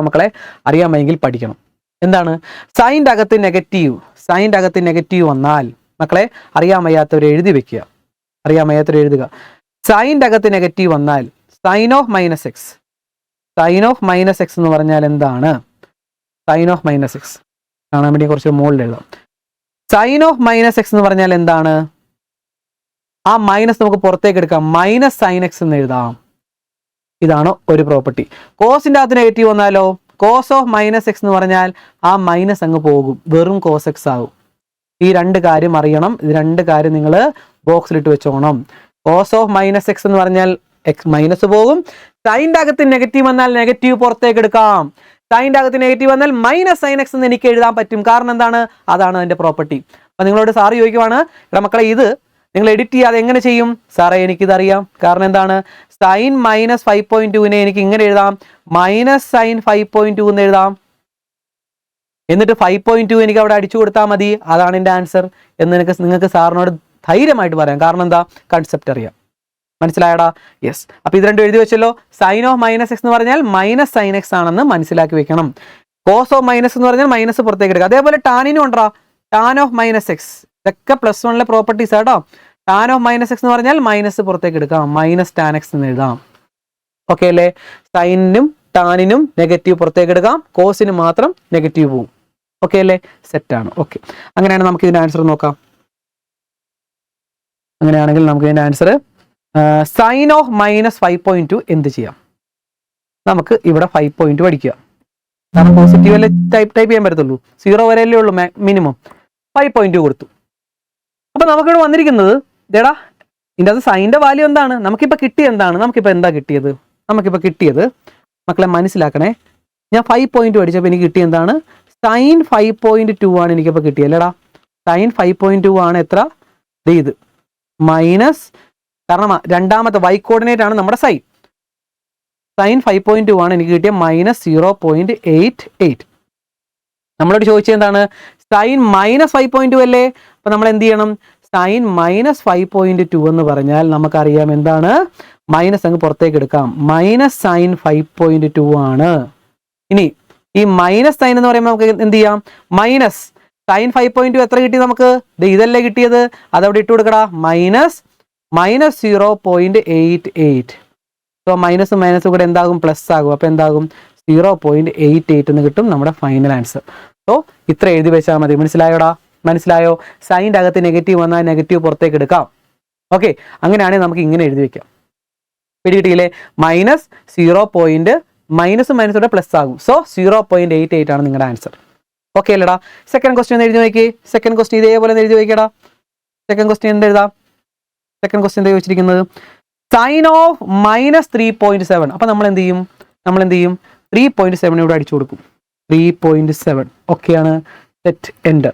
മക്കളെ? അറിയാമെങ്കിൽ പഠിക്കണം. എന്താണ്? സൈൻ്റെ അകത്ത് നെഗറ്റീവ് വന്നാൽ മക്കളെ അറിയാൻ വയ്യാത്തവർ എഴുതി വെക്കുക. എഴുതുക. സൈൻ്റെ അകത്ത് നെഗറ്റീവ് വന്നാൽ sine of -x. Sine of -x എന്ന് പറഞ്ഞാൽ എന്താണ്? സൈൻ ഓഫ് -x കാണാൻ വേണ്ടി കുറച്ച് മുകളിൽ എഴുതാം. സൈൻ ഓഫ് -x എന്ന് പറഞ്ഞാൽ എന്താണ്? ആ മൈനസ് നമുക്ക് പുറത്തേക്ക് എടുക്കാം, -sin x എന്ന് എഴുതാം. ഇതാണ് ഒരു പ്രോപ്പർട്ടി. കോസിൻ്റെ അകത്ത് നെഗറ്റീവ് വന്നാലോ, കോസ് ഓഫ് -x എന്ന് പറഞ്ഞാൽ ആ മൈനസ് അങ്ങ് പോകും, വെറും cos x ആവും. ഈ രണ്ട് കാര്യം അറിയണം. ഇത് രണ്ട് കാര്യം നിങ്ങൾ ബോക്സിലിട്ട് വെച്ചോണം. കോസ് ഓഫ് -x എന്ന് പറഞ്ഞാൽ x മൈനസ് പോകും. സൈൻ്റെ അകത്ത് നെഗറ്റീവ് വന്നാൽ നെഗറ്റീവ് പുറത്തേക്ക് എടുക്കാം. സൈൻ്റെ അകത്ത് നെഗറ്റീവ് വന്നാൽ -sin x എന്ന് എനിക്ക് എഴുതാൻ പറ്റും. കാരണം എന്താണ്? അതാണ് അതിൻ്റെ പ്രോപ്പർട്ടി. അപ്പം നിങ്ങളോട് സാറ് ചോദിക്കുവാണ്, ഇവിടെ മക്കളെ ഇത് നിങ്ങൾ എഡിറ്റ് ചെയ്യാതെ എങ്ങനെ ചെയ്യും? സാറേ എനിക്കിതറിയാം. കാരണം എന്താണ്? സൈൻ -5.2നെ എനിക്ക് ഇങ്ങനെ എഴുതാം, -sin 5.2 എന്ന് എഴുതാം. എന്നിട്ട് 5.2 എനിക്ക് അവിടെ അടിച്ചു കൊടുത്താൽ മതി, അതാണ് എൻ്റെ ആൻസർ എന്ന് നിങ്ങൾക്ക് സാറിനോട് ധൈര്യമായിട്ട് പറയാം. കാരണം എന്താ? കൺസെപ്റ്റ് അറിയാം. മനസ്സിലായടാ? യെസ്. അപ്പോൾ ഇത് രണ്ടും എഴുതി വെച്ചല്ലോ. സൈൻ ഓഫ് -x എന്ന് പറഞ്ഞാൽ -sin x ആണെന്ന് മനസ്സിലാക്കി വെക്കണം. കോസ് ഓഫ് -x എന്ന് പറഞ്ഞാൽ മൈനസ് പുറത്തേക്ക് എടുക്കുക. അതേപോലെ ടാനിനും ഉണ്ടാ, ടാൻ ഓഫ് -x. ഇതൊക്കെ +1 പ്രോപ്പർട്ടീസ് ആട്ടോ. ടാൻ ഓഫ് -x എന്ന് പറഞ്ഞാൽ മൈനസ് പുറത്തേക്ക് എടുക്കാം, -tan x എന്ന് എഴുതാം. ഓക്കെ അല്ലേ? സൈനിനും ടാനിനും നെഗറ്റീവ് പുറത്തേക്ക് എടുക്കാം, കോസിന് മാത്രം നെഗറ്റീവ് പോകും. ഓക്കെ അല്ലേ? സെറ്റാണ്. ഓക്കെ, അങ്ങനെയാണ് നമുക്ക് ഇതിൻ്റെ ആൻസർ നോക്കാം. അങ്ങനെയാണെങ്കിൽ നമുക്ക് ഇതിൻ്റെ ആൻസർ സൈൻ ഓഫ് -5.2 എന്ത് ചെയ്യാം? നമുക്ക് ഇവിടെ 5.2 അടിക്കുക. കാരണം പോസിറ്റീവ് അല്ലേ ടൈപ്പ് ചെയ്യാൻ പറ്റത്തുള്ളൂ, 0 വരെയല്ലേ ഉള്ളൂ മിനിമം. 5.2 കൊടുത്തു. അപ്പോൾ നമുക്കിവിടെ വന്നിരിക്കുന്നത് ഇതേടാ, ഇതിൻ്റെ അത് സൈൻ്റെ വാല്യൂ എന്താണ്? നമുക്കിപ്പോൾ കിട്ടിയത് എന്താണ്? നമുക്കിപ്പോൾ കിട്ടിയത് മക്കളെ മനസ്സിലാക്കണേ. ഞാൻ 5.2 അടിച്ചപ്പോൾ എനിക്ക് കിട്ടിയ എന്താണ്? സൈൻ 5.2 ആണ് എനിക്കിപ്പോൾ കിട്ടിയല്ലേടാ. സൈൻ 5.2 ആണ് എത്ര? ഇത് മൈനസ്, കാരണം രണ്ടാമത്തെ y കോർഡിനേറ്റ് ആണ് നമ്മുടെ സൈൻ. സൈൻ 5.2 ആണ് എനിക്ക് കിട്ടിയ -0.88. നമ്മളോട് ചോദിച്ചത് എന്താണ്? സൈൻ -5.2 അല്ലേ? അപ്പൊ നമ്മൾ എന്ത് ചെയ്യണം? സൈൻ -5.2 എന്ന് പറഞ്ഞാൽ നമുക്കറിയാം എന്താണ്? മൈനസ് അങ്ങ് പുറത്തേക്ക് എടുക്കാം. മൈനസ് സൈൻ 5.2 ആണ്. ഇനി ഈ മൈനസ് സൈൻ എന്ന് പറയുമ്പോൾ നമുക്ക് എന്ത് ചെയ്യാം? മൈനസ് സൈൻ 5.2 എത്ര കിട്ടി നമുക്ക്? ഇതല്ലേ കിട്ടിയത്, അതവിടെ ഇട്ട് കൊടുക്കടാ. -0.88. സോ മൈനസ് മൈനസ് കൂടെ എന്താകും? പ്ലസ് ആകും. അപ്പൊ എന്താകും? 0.88 എന്ന് കിട്ടും നമ്മുടെ ഫൈനൽ ആൻസർ. സോ ഇത്ര എഴുതി വെച്ചാൽ മതി. മനസ്സിലായോടാ? മനസ്സിലായോ? സൈൻ്റെ അകത്ത് നെഗറ്റീവ് വന്നാൽ നെഗറ്റീവ് പുറത്തേക്ക് എടുക്കാം. ഓക്കെ, അങ്ങനെയാണെങ്കിൽ നമുക്ക് ഇങ്ങനെ എഴുതി വെക്കാം. പിടികിട്ടിയില്ലേ? മൈനസ് മൈനസോടെ പ്ലസ് ആകും. സോ 0.88 ആണ് നിങ്ങളുടെ ആൻസർ. ഓക്കെ അല്ലടാ? സെക്കൻഡ് ക്വസ്റ്റ്യൻ എഴുതി നോക്കി. സെക്കൻഡ് ക്വസ്റ്റ്യൻ ഇതേപോലെ എഴുതി നോക്കിയടാ. സെക്കൻഡ് ക്വസ്റ്റ്യൻ എന്ത് എഴുതാം? സെക്കൻഡ് ക്വസ്റ്റ്യൻ എന്താ ചോദിച്ചിരിക്കുന്നത്? Sine of -3.7. അപ്പൊ നമ്മൾ എന്ത് ചെയ്യും? 3.7 ഇവിടെ അടിച്ചു കൊടുക്കും. 3.7 ഓക്കെയാണ്. Set enter.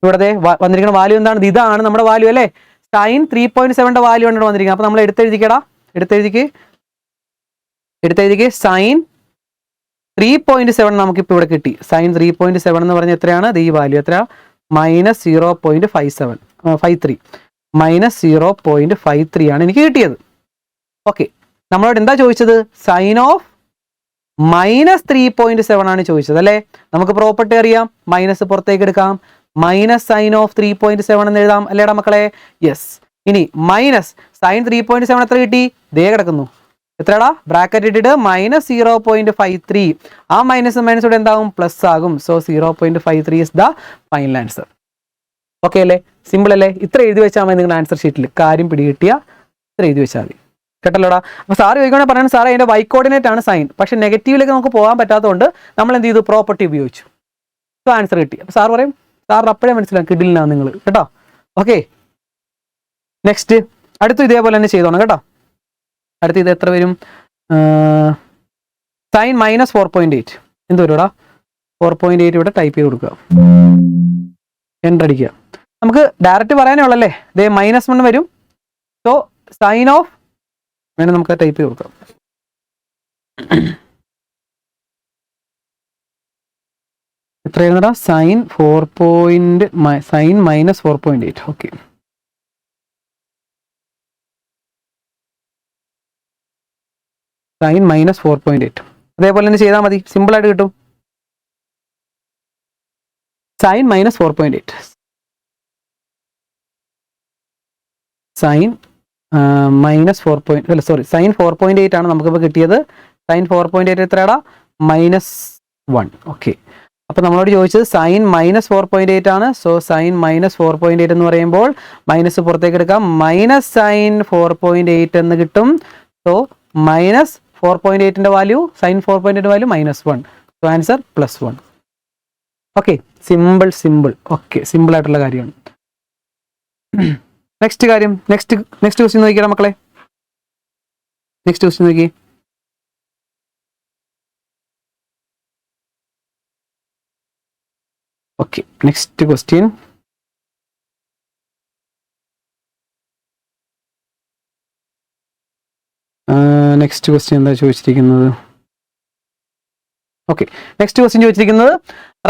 ഇവിടെ വന്നിരിക്കുന്ന വാല്യൂ എന്താണ്? ഇതാണ് നമ്മുടെ വാല്യൂ അല്ലേ? സൈൻ 3.7ന്റെ വാല്യൂ ആണ് ഇവിടെ വന്നിരിക്കുന്നത്. അപ്പൊ നമ്മൾ എടുത്തെഴുതിക്കടാ. എടുത്തെഴുതിക്ക് സൈൻ 3.7 നമുക്കിപ്പോൾ ഇവിടെ കിട്ടി. സൈൻ 3.7 എന്ന് പറഞ്ഞാൽ എത്രയാണ്? ഈ വാല്യൂ എത്ര? -0.53 -0.53 ആണ് എനിക്ക് കിട്ടിയത്. ഓക്കെ, നമ്മളോട് എന്താ ചോദിച്ചത്? സൈൻ ഓഫ് -3.7 ആണ് ചോദിച്ചത് അല്ലേ? നമുക്ക് പ്രോപ്പർട്ടി അറിയാം. മൈനസ് പുറത്തേക്ക് എടുക്കാം. മൈനസ് സൈൻ ഓഫ് 3.7 എന്ന് എഴുതാം അല്ലേടാ മക്കളെ? യെസ്. ഇനി മൈനസ് സൈൻ 3.7 എത്ര കിട്ടി? ദേ കിടക്കുന്നു. എത്രടാ? ബ്രാക്കറ്റ് ഇട്ടിട്ട് -0.53. ആ മൈനസ് മൈനസോടെ എന്താകും? പ്ലസ് ആകും. So 0.53 is the final answer. Okay അല്ലേ? സിമ്പിൾ അല്ലേ? ഇത്ര എഴുതി വെച്ചാൽ മതി നിങ്ങളുടെ ആൻസർ ഷീറ്റിൽ. കാര്യം പിടികിട്ടിയ ഇത്ര എഴുതി വെച്ചാൽ മതി. കേട്ടല്ലോടാ? അപ്പൊ സാറ് ചോദിക്കുകയാണെങ്കിൽ പറയുന്നത് സാറേ അതിന്റെ y കോർഡിനേറ്റ് ആണ് സൈൻ. പക്ഷെ നെഗറ്റീവിലേക്ക് നമുക്ക് പോകാൻ പറ്റാത്തതുകൊണ്ട് നമ്മൾ എന്ത് ചെയ്തു? പ്രോപ്പർട്ടി ഉപയോഗിച്ചു. സോ ആൻസർ കിട്ടി. അപ്പൊ സാർ പറയും, സാറിന് അപ്പോഴേ മനസ്സിലാവും കിഡിലിനാണ് നിങ്ങൾ. കേട്ടോ? ഓക്കെ, നെക്സ്റ്റ് അടുത്ത് ഇതേപോലെ തന്നെ ചെയ്തോണം കേട്ടോ. അടുത്ത് ഇത് എത്ര വരും? സൈൻ -4.8 എന്ത് വരുടാ? 4.8 ഇവിടെ ടൈപ്പ് ചെയ്ത് കൊടുക്കുക. എൻ്റർ അടിക്കുക. നമുക്ക് ഡയറക്റ്റ് പറയാനേ ഉള്ളല്ലേ? ഇതേ -1 വരും. സോ സൈൻ ഓഫ് വേണം നമുക്ക് ടൈപ്പ് ചെയ്ത് കൊടുക്കാം. എത്രയായിരുന്നടാ? സൈൻ -4.8. ഓക്കെ, സൈൻ -4.8 അതേപോലെ തന്നെ ചെയ്താൽ മതി. സിമ്പിളായിട്ട് കിട്ടും. സൈൻ -4.8 സൈൻ സൈൻ 4.8 ആണ് നമുക്കിപ്പോൾ കിട്ടിയത്. സൈൻ 4.8 എത്രയാടാ? -1. ഓക്കെ, അപ്പോൾ നമ്മളോട് ചോദിച്ചത് സൈൻ -4.8 ആണ്. സോ സൈൻ -4.8 എന്ന് പറയുമ്പോൾ മൈനസ് പുറത്തേക്ക് എടുക്കാം. മൈനസ് സൈൻ 4.8 എന്ന് കിട്ടും. സോ -4.8ന്റെ value, sine 4.8 value -1. So answer +1. Okay, simple. Okay, simple ആയിട്ടുള്ള കാര്യമാണ്. നെക്സ്റ്റ് കാര്യം, നെക്സ്റ്റ് ക്വസ്റ്റ്യൻ നോക്കിയാൽ മക്കളെ. നെക്സ്റ്റ് ക്വസ്റ്റ്യൻ നോക്കി. Okay, next question. Next question എന്താ ചോദിച്ചിരിക്കുന്നത്? ഓക്കെ, നെക്സ്റ്റ് ക്വസ്റ്റ്യൻ ചോദിച്ചിരിക്കുന്നത്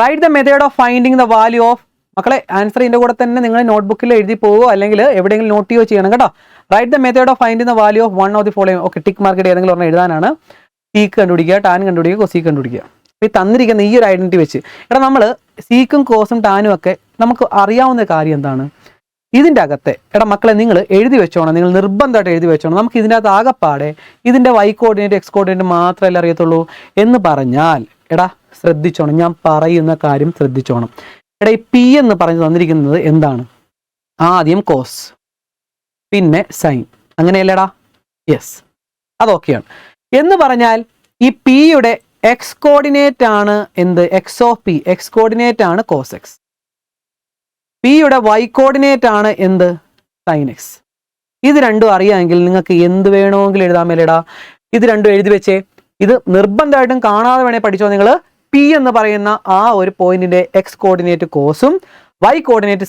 write the method of finding the value of. മക്കളെ ആൻസർ ഇതിന്റെ കൂടെ തന്നെ നിങ്ങൾ നോട്ട്ബുക്കിൽ എഴുതി പോവോ അല്ലെങ്കിൽ എവിടെയെങ്കിലും നോട്ട് ചെയ്യുകയോ ചെയ്യണം കേട്ടോ. Right the method of finding the value of one of the following. Okay, tick market ഏതെങ്കിലും ഒരെണ്ണം എഴുതാനാണ്. സീക്ക് കണ്ടുപിടിക്കുക, ടാൻ കണ്ടുപിടിക്കുക, കൊസീക്ക് കണ്ടുപിടിക്കുക. ഈ തന്നിരിക്കുന്ന ഈ ഒരു ഐഡന്റിറ്റി വെച്ച് എടാ നമ്മൾ സീക്കും കോസും ടാനും ഒക്കെ നമുക്ക് അറിയാവുന്ന കാര്യം എന്താണ്? ഇതിൻ്റെ അകത്തെ എടാ മക്കളെ നിങ്ങൾ എഴുതി വെച്ചോണം. നിങ്ങൾ നിർബന്ധമായിട്ട് എഴുതി വെച്ചോണം. നമുക്ക് ഇതിൻ്റെ അകത്ത് ആകെപ്പാടെ ഇതിൻ്റെ y കോർഡിനേറ്റ് എക്സ് കോർഡിനേറ്റ് മാത്രമല്ല അറിയത്തുള്ളൂ എന്ന് പറഞ്ഞാൽ എടാ ശ്രദ്ധിച്ചോണം, ഞാൻ പറയുന്ന കാര്യം ശ്രദ്ധിച്ചോണം. എടാ ഈ പി എന്ന് പറഞ്ഞു തന്നിരിക്കുന്നത് എന്താണ്? ആദ്യം കോസ് പിന്നെ സൈൻ, അങ്ങനെയല്ലേടാ? യെസ്, അതൊക്കെയാണ്. എന്ന് പറഞ്ഞാൽ ഈ പിയുടെ എക്സ് കോർഡിനേറ്റ് ആണ് എന്ത്? X of P. X coordinate ആണ് കോസ് എക്സ്. പിയുടെ y കോർഡിനേറ്റ് ആണ് എന്ത്? Sine X. ഇത് രണ്ടും അറിയാമെങ്കിൽ നിങ്ങൾക്ക് എന്ത് വേണമെങ്കിലും എഴുതാൻ മേലേടാ. ഇത് രണ്ടും എഴുതി വെച്ചേ. ഇത് നിർബന്ധമായിട്ടും കാണാതെ വേണേൽ പഠിച്ചോ നിങ്ങൾ. പി എന്ന് പറയുന്ന ആ ഒരു പോയിന്റിന്റെ എക്സ് കോർഡിനേറ്റ് കോസും y കോർഡിനേറ്റ്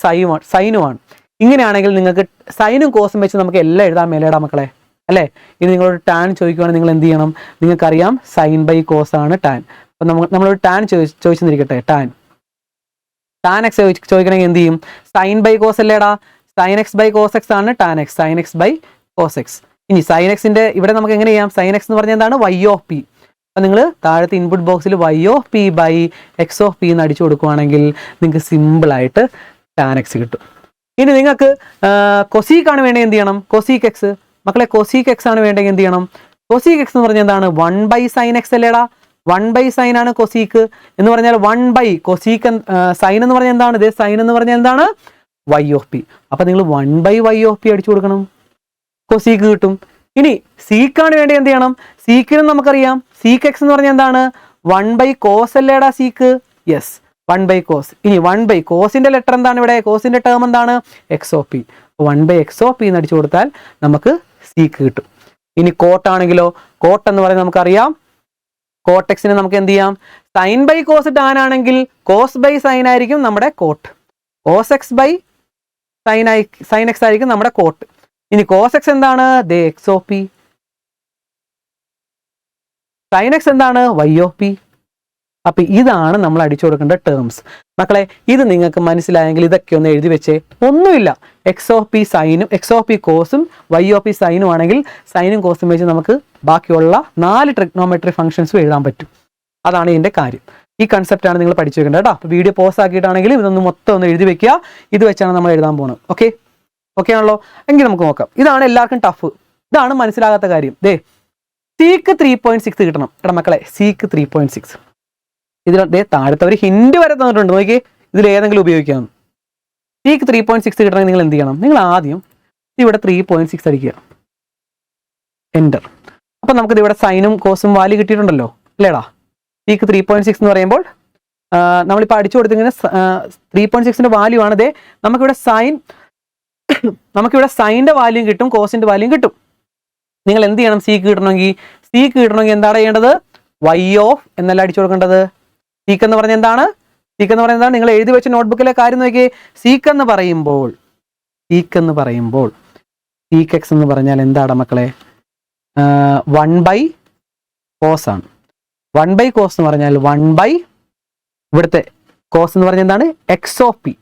സൈനുമാണ്. ഇങ്ങനെയാണെങ്കിൽ നിങ്ങൾക്ക് സൈനും കോസും വെച്ച് നമുക്ക് എല്ലാം എഴുതാൻ മേലേടാ മക്കളെ. അല്ലേ? ഇനി നിങ്ങളൊരു ടാൻ ചോദിക്കുവാണെങ്കിൽ നിങ്ങൾ എന്ത് ചെയ്യണം? നിങ്ങൾക്കറിയാം സൈൻ ബൈ കോസ് ആണ് ടാൻ. അപ്പം നമ്മളൊരു ടാൻ ചോദിച്ചെന്നിരിക്കട്ടെ, ടാൻ എക്സ് ചോദിക്കണമെങ്കിൽ എന്ത് ചെയ്യും? സൈൻ ബൈ കോസ് അല്ലേടാ, sine x by cos x ആണ് tan x, sine x by cos x. ഇനി സൈൻ എക്സിന്റെ ഇവിടെ നമുക്ക് എങ്ങനെ ചെയ്യാം? സൈൻ എക്സ് എന്ന് പറഞ്ഞാൽ എന്താണ്? Y of P. അപ്പം നിങ്ങൾ താഴത്തെ ഇൻപുട്ട് ബോക്സിൽ Y of P by X of P എന്ന് അടിച്ചു കൊടുക്കുവാണെങ്കിൽ നിങ്ങൾക്ക് സിമ്പിളായിട്ട് ടാൻ എക്സ് കിട്ടും. ഇനി നിങ്ങൾക്ക് കൊസീക്ക് ആണ് വേണമെങ്കിൽ എന്ത് ചെയ്യണം? Cosec X. മക്കളെ കൊസീക്ക് എക്സ് ആണ് വേണ്ടെങ്കിൽ എന്ത് ചെയ്യണം? കൊസീക്ക് എക്സ് എന്ന് പറഞ്ഞാൽ എന്താണ്? 1 ബൈ സൈൻ എക്സ് അല്ലേടാ, 1 ബൈ സൈൻ ആണ് കൊസീക്ക് എന്ന് പറഞ്ഞാൽ 1 ബൈ കൊസീക്ക്. സൈൻ എന്ന് പറഞ്ഞാൽ എന്താണ്? ഇതേ സൈൻ എന്ന് പറഞ്ഞാൽ എന്താണ്? Y of P. അപ്പൊ നിങ്ങൾ 1 ബൈ വൈ ഓഫ് പി അടിച്ചു കൊടുക്കണം, കൊസീക്ക് കിട്ടും. ഇനി സീക്കാണ് വേണ്ടി എന്ത് ചെയ്യണം? സീക്കിനും നമുക്കറിയാം സീക്ക് എക്സ് എന്ന് പറഞ്ഞാൽ എന്താണ്? 1 ബൈ കോസ് അല്ലേടാ സീക്ക്. Yes, 1 by cos. ഇനി 1 ബൈ കോസിന്റെ ലെറ്റർ എന്താണ് ഇവിടെ? കോസിന്റെ ടേം എന്താണ്? X of P. 1 by X of P എന്ന് അടിച്ചു കൊടുത്താൽ നമുക്ക് സീക്ക് കിട്ടും. ഇനി കോട്ട് ആണെങ്കിലോ, കോട്ട് എന്ന് പറയുന്നത് നമുക്കറിയാം കോട്ടെക്സിനെ നമുക്ക് എന്ത് ചെയ്യാം? സൈൻ ബൈ കോസ് ടാൻ ആണെങ്കിൽ കോസ് ബൈ സൈൻ ആയിരിക്കും നമ്മുടെ cot, cos x by sine x ആയിരിക്കും നമ്മുടെ കോട്ട്. ഇനി കോസ് എക്സ് എന്താണ്? ദേ x of p. Sine x എന്താണ്? Y of P. അപ്പൊ ഇതാണ് നമ്മൾ അടിച്ചു കൊടുക്കേണ്ട ടേംസ്. മക്കളെ ഇത് നിങ്ങൾക്ക് മനസ്സിലായെങ്കിൽ ഇതൊക്കെ ഒന്ന് എഴുതി വെച്ചേ. ഒന്നുമില്ല, എക്സ് ഓഫ് പി സൈനും എക്സ് ഓഫ് പി കോസും വൈ ഓഫ് പി സൈനും ആണെങ്കിൽ സൈനും കോസും വെച്ച് നമുക്ക് ബാക്കിയുള്ള 4 ട്രിഗ്നോമെട്രി ഫംഗ്ഷൻസും എഴുതാൻ പറ്റും. അതാണ് ഇതിന്റെ കാര്യം. ഈ കൺസെപ്റ്റ് ആണ് നിങ്ങൾ പഠിച്ചു വെക്കേണ്ടത് കേട്ടോ. അപ്പോൾ വീഡിയോ പോസ് ആക്കിയിട്ടാണെങ്കിലും ഇതൊന്ന് മൊത്തം ഒന്ന് എഴുതി വെക്കുക. ഇത് വെച്ചാണ് നമ്മൾ എഴുതാൻ പോകുന്നത്. ഓക്കെ ആണല്ലോ? എങ്കിൽ നമുക്ക് നോക്കാം. ഇതാണ് എല്ലാവർക്കും ടഫ്, ഇതാണ് മനസ്സിലാകാത്ത കാര്യം. ദേ സീക്ക് 3.6 കിട്ടണം. എടാ മക്കളെ സീക്ക് 3.6 ഇതിൽ ദേ താഴത്തെ ഒരു ഹിന്റ് വരെ തന്നിട്ടുണ്ട്, നോക്കി ഇതിൽ ഏതെങ്കിലും ഉപയോഗിക്കാം. സീക്ക് 3.6 കിട്ടണമെങ്കിൽ നിങ്ങൾ എന്ത് ചെയ്യണം? നിങ്ങൾ ആദ്യം ഇവിടെ 3.6 അടിക്കുക, എൻ്റർ. അപ്പം നമുക്കിത് ഇവിടെ സൈനും കോസും വാല്യൂ കിട്ടിയിട്ടുണ്ടല്ലോ അല്ലേടാ. സീക്ക് 3.6 എന്ന് പറയുമ്പോൾ നമ്മളിപ്പോൾ അടിച്ചു കൊടുത്തിങ്ങനെ 3.6ന്റെ വാല്യൂ ആണ്. ദേ നമുക്കിവിടെ സൈൻ്റെ വാല്യൂ കിട്ടും, കോസിന്റെ വാല്യൂ കിട്ടും. നിങ്ങൾ എന്ത് ചെയ്യണം? സീക്ക് കിട്ടണമെങ്കിൽ എന്താണ് ചെയ്യേണ്ടത്? വൈ ഓഫ് എന്നല്ല അടിച്ചു കൊടുക്കേണ്ടത്. സീക്ക് എന്ന് പറഞ്ഞാൽ എന്താണ്? നിങ്ങൾ എഴുതി വെച്ച നോട്ട്ബുക്കിലെ കാര്യം നോക്കിയേ. സീക്ക് എന്ന് പറയുമ്പോൾ സീക്ക് എക്സ് എന്ന് പറഞ്ഞാൽ എന്താണ് മക്കളെ? 1 ബൈ കോസ് ആണ്. 1 ബൈ കോസ് എന്ന് പറഞ്ഞാൽ 1 ബൈ ഇവിടുത്തെ കോസ് എന്ന് പറഞ്ഞാൽ എന്താണ്? X of P.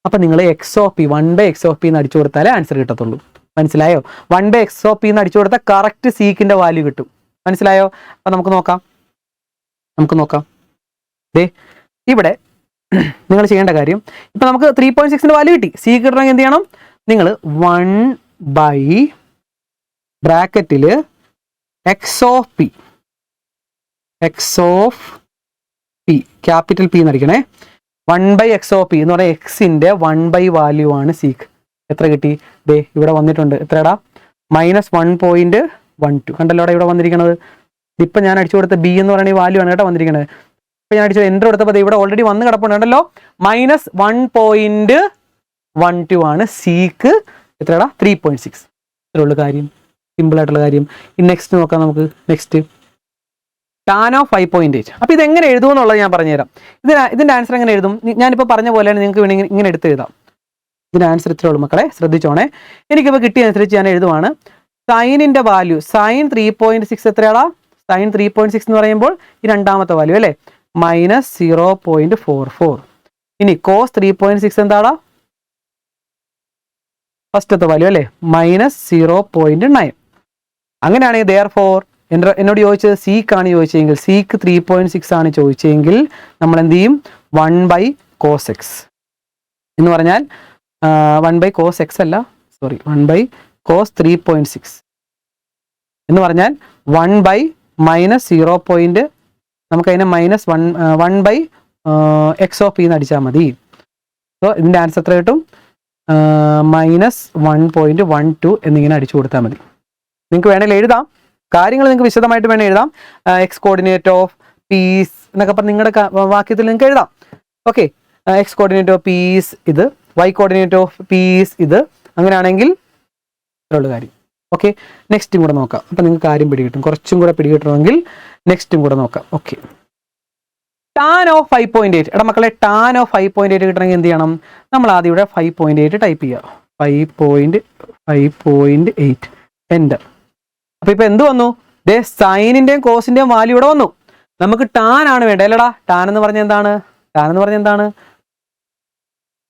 അപ്പൊ നിങ്ങൾ X of P 1 by X of P എന്ന് അടിച്ചു കൊടുത്താലേ ആൻസർ കിട്ടത്തുള്ളൂ. മനസ്സിലായോ? 1 ബൈ എക്സ് ഓഫ് പി എന്ന് അടിച്ചു കൊടുത്താൽ കറക്റ്റ് സീക്കിന്റെ വാല്യൂ കിട്ടും. മനസ്സിലായോ? അപ്പൊ നമുക്ക് നോക്കാം. ദേ ഇവിടെ നിങ്ങൾ ചെയ്യേണ്ട കാര്യം, ഇപ്പൊ നമുക്ക് 3.6ന്റെ വാല്യൂ കിട്ടി. സീക്ക് കിട്ടണമെങ്കിൽ എന്ത് ചെയ്യണം? നിങ്ങൾ 1 ബൈ ബ്രാക്കറ്റില് x of p capital P എന്ന് അടിക്കണേ. 1 ബൈ എക്സ് ഓഫ് പി എന്ന് പറഞ്ഞാൽ എക്സിന്റെ 1 ബൈ വാല്യൂ ആണ് സീക്ക്. എത്ര കിട്ടി? ദേ ഇവിടെ വന്നിട്ടുണ്ട്. എത്രടാ? -1.12. കണ്ടല്ലോടെ ഇവിടെ വന്നിരിക്കുന്നത്. ഇപ്പം ഞാൻ അടിച്ചു കൊടുത്ത ബി എന്ന് പറയുന്ന വാല്യൂ ആണ് കേട്ടോ വന്നിരിക്കുന്നത്. ഇപ്പം ഞാൻ അടിച്ചു എൻ്റർ കൊടുത്തപ്പോൾ ഇവിടെ ഓൾറെഡി വന്ന് കിടപ്പുണ്ട് കണ്ടല്ലോ. -1.12 ആണ് സീക്ക്. എത്രടാ? 3.6. ഇത്രയുള്ള കാര്യം, സിമ്പിൾ ആയിട്ടുള്ള കാര്യം. ഇനി നെക്സ്റ്റ് നോക്കാം നമുക്ക്. Next tan of 5.8. അപ്പോൾ ഇതെങ്ങനെ എഴുതും എന്നുള്ളത് ഞാൻ പറഞ്ഞുതരാം. ഇതിൻ്റെ ആൻസർ എങ്ങനെ എഴുതും? ഞാനിപ്പോൾ പറഞ്ഞ പോലെയാണ് നിങ്ങൾക്ക് വേണമെങ്കിൽ ഇങ്ങനെ എടുത്ത് എഴുതാം. ഇതിൻ്റെ ആൻസർ ഇത്രേ ഉള്ളൂ മക്കളെ, ശ്രദ്ധിച്ചോണേ. എനിക്കിപ്പോൾ കിട്ടിയ അനുസരിച്ച് ഞാൻ എഴുതുവാണ്. സൈനിൻ്റെ വാല്യൂ സൈൻ 3.6 എത്രയാടാ? സൈൻ 3.6 എന്ന് പറയുമ്പോൾ ഈ രണ്ടാമത്തെ വാല്യൂ അല്ലേ, -0.44. ഇനി കോസ് 3.6 എന്താടാ? ഫസ്റ്റത്തെ വാല്യൂ അല്ലേ, -0.9. അങ്ങനെയാണെങ്കിൽ therefore എന്നോട് ചോദിച്ചത് സീക്കാണ് ചോദിച്ചെങ്കിൽ, സീക്ക് 3.6 ആണ് ചോദിച്ചെങ്കിൽ നമ്മൾ എന്ത് ചെയ്യും? 1 ബൈ കോസ് എക്സ് എന്ന് പറഞ്ഞാൽ 1 ബൈ കോസ് എക്സ് അല്ല, സോറി 1 ബൈ കോസ് 3.6 എന്ന് പറഞ്ഞാൽ 1 ബൈ -0. നമുക്കതിനെ -1 ബൈ എക്സ് ഓഫ് പി എന്ന് അടിച്ചാൽ മതി. സോ ഇതിൻ്റെ ആൻസർ എത്ര കിട്ടും? -1.12 എന്നിങ്ങനെ അടിച്ചു കൊടുത്താൽ മതി. നിങ്ങൾക്ക് വേണമെങ്കിൽ എഴുതാം, കാര്യങ്ങൾ നിങ്ങൾക്ക് വിശദമായിട്ട് വേണമെങ്കിൽ എഴുതാം. എക്സ് കോർഡിനേറ്റ് ഓഫ് പീസ് എന്നൊക്കെ പറഞ്ഞ് നിങ്ങളുടെ വാക്യത്തിൽ നിങ്ങൾക്ക് എഴുതാം. Okay, X coordinate of P's ഇത്, വൈ കോർഡിനേറ്റ് ഓഫ് പീസ് ഇത്. അങ്ങനെയാണെങ്കിൽ ഇത്രയുള്ള കാര്യം. ഓക്കെ, നെക്സ്റ്റും കൂടെ നോക്കാം. അപ്പം നിങ്ങൾക്ക് കാര്യം പിടികിട്ടും. കുറച്ചും കൂടെ പിടികിട്ടണമെങ്കിൽ നെക്സ്റ്റും കൂടെ നോക്കാം. Okay, tan of 5.8. എടാ മക്കളെ, ടാൻ ഓഫ് 5.8 കിട്ടണമെങ്കിൽ എന്ത് ചെയ്യണം? നമ്മൾ ആദ്യം ഇവിടെ 5.8 ടൈപ്പ് ചെയ്യുക. 5.8 എൻ്റർ. അപ്പൊ ഇപ്പൊ എന്ത് വന്നു? ദേ സൈനിന്റെയും കോസിന്റെയും വാല്യൂ ഇവിടെ വന്നു. നമുക്ക് ടാൻ ആണ് വേണ്ടത് അല്ലടാ. ടാൻ എന്ന് പറഞ്ഞ എന്താണ്?